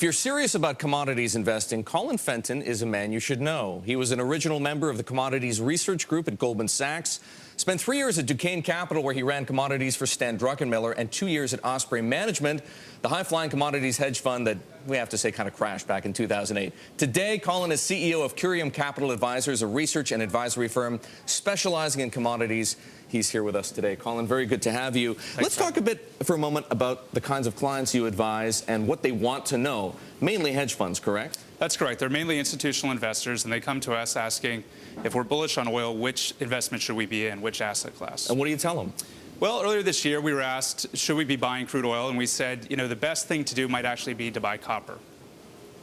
If you're serious about commodities investing, Colin Fenton is a man you should know. He was an original member of the Commodities research group at Goldman Sachs, spent 3 years at Duquesne Capital, where he ran commodities for Stan Druckenmiller, and 2 years at Osprey Management, the high-flying commodities hedge fund that we have to say kind of crashed back in 2008. Today, Colin is CEO of Curium Capital Advisors, a research and advisory firm specializing in commodities. He's here with us today. Colin, very good to have you. Let's talk a bit for a moment about the kinds of clients you advise and what they want to know. Mainly hedge funds, correct? That's correct. They're mainly institutional investors, and they come to us asking if we're bullish on oil, which investment should we be in, which asset class? And what do you tell them? Well, earlier this year, we were asked, should we be buying crude oil? And we said, you know, the best thing to do might actually be to buy copper.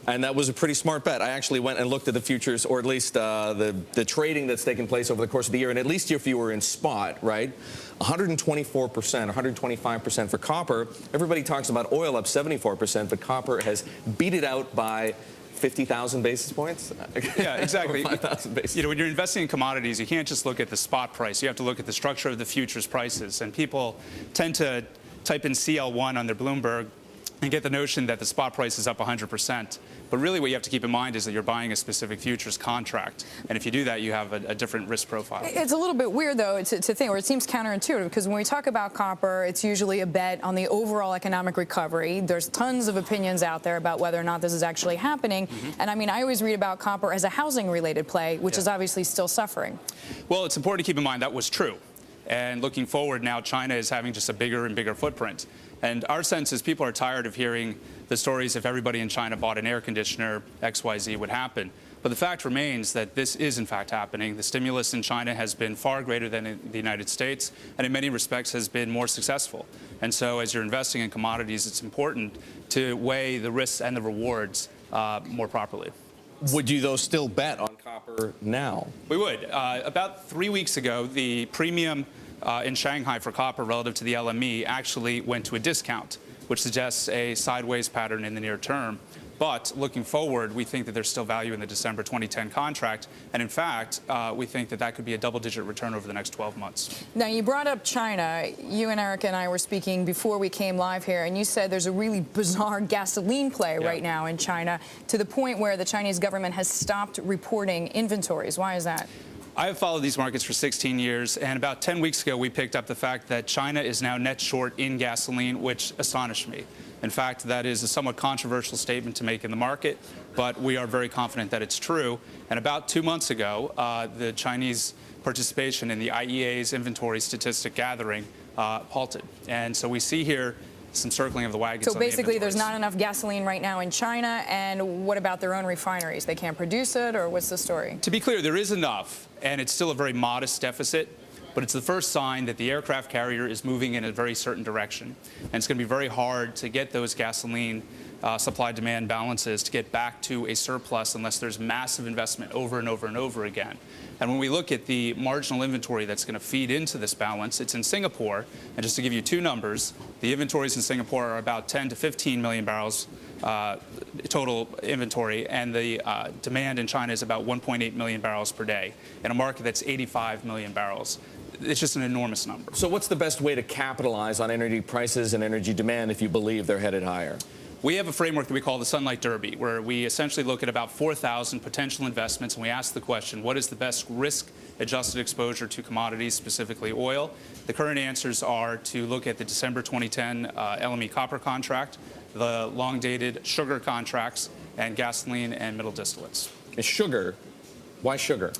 And that was a pretty smart bet. I actually went and looked at the futures, or at least the trading that's taken place over the course of the year. And at least if you were in spot, right, 124%, 125% for copper. Everybody talks about oil up 74%, but copper has beat it out by 50,000 basis points? Yeah, exactly. 5,000 basis. You know, when you're investing in commodities, you can't just look at the spot price. You have to look at the structure of the futures prices. And people tend to type in CL1 on their Bloomberg and get the notion that the spot price is up 100%. But really what you have to keep in mind is that you're buying a specific futures contract. And if you do that, you have a different risk profile. It's a little bit weird, though, to think, or it seems counterintuitive, because when we talk about copper, it's usually a bet on the overall economic recovery. There's tons of opinions out there about whether or not this is actually happening. And I mean, I always read about copper as a housing-related play, which is obviously still suffering. Well, it's important to keep in mind that was true. And looking forward now, China is having just a bigger and bigger footprint. And our sense is people are tired of hearing the stories if everybody in China bought an air conditioner, XYZ would happen. But the fact remains that this is in fact happening. The stimulus in China has been far greater than in the United States, and in many respects has been more successful. And so as you're investing in commodities, it's important to weigh the risks and the rewards more properly. Would you, though, still bet on copper now? We would. About 3 weeks ago, the premium in Shanghai for copper relative to the LME actually went to a discount, which suggests a sideways pattern in the near term. But looking forward, we think that there's still value in the December 2010 contract. And in fact, we think that that could be a double-digit return over the next 12 months. Now, you brought up China. You and Erik and I were speaking before we came live here, and you said there's a really bizarre gasoline play right now in China, to the point where the Chinese government has stopped reporting inventories. Why is that? I have followed these markets for 16 years, and about 10 weeks ago, we picked up the fact that China is now net short in gasoline, which astonished me. In fact, that is a somewhat controversial statement to make in the market, but we are very confident that it's true. And about 2 months ago, the Chinese participation in the IEA's inventory statistic gathering halted. And so we see here some circling of the wagons. So basically there's not enough gasoline right now in China, and what about their own refineries? They can't produce it, or what's the story? To be clear, there is enough, and it's still a very modest deficit, but it's the first sign that the aircraft carrier is moving in a very certain direction. And it's going to be very hard to get those gasoline supply-demand balances to get back to a surplus unless there's massive investment over and over and over again. And when we look at the marginal inventory that's going to feed into this balance, it's in Singapore. And just to give you two numbers, the inventories in Singapore are about 10 to 15 million barrels total inventory, and the demand in China is about 1.8 million barrels per day in a market that's 85 million barrels. It's just an enormous number. So what's the best way to capitalize on energy prices and energy demand if you believe they're headed higher? We have a framework that we call the Sunlight Derby, where we essentially look at about 4,000 potential investments, and we ask the question, what is the best risk-adjusted exposure to commodities, specifically oil? The current answers are to look at the December 2010 LME copper contract, the long-dated sugar contracts, and gasoline and middle distillates. Sugar? Why sugar?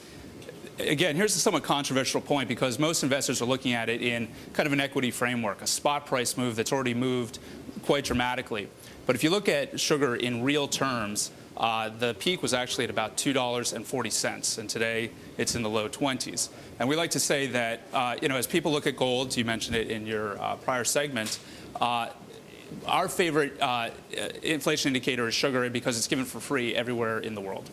Again, here's a somewhat controversial point, because most investors are looking at it in kind of an equity framework, a spot price move that's already moved quite dramatically. But if you look at sugar in real terms, the peak was actually at about $2.40, and today it's in the low 20s. And we like to say that, you know, as people look at gold, you mentioned it in your prior segment, our favorite inflation indicator is sugar, because it's given for free everywhere in the world.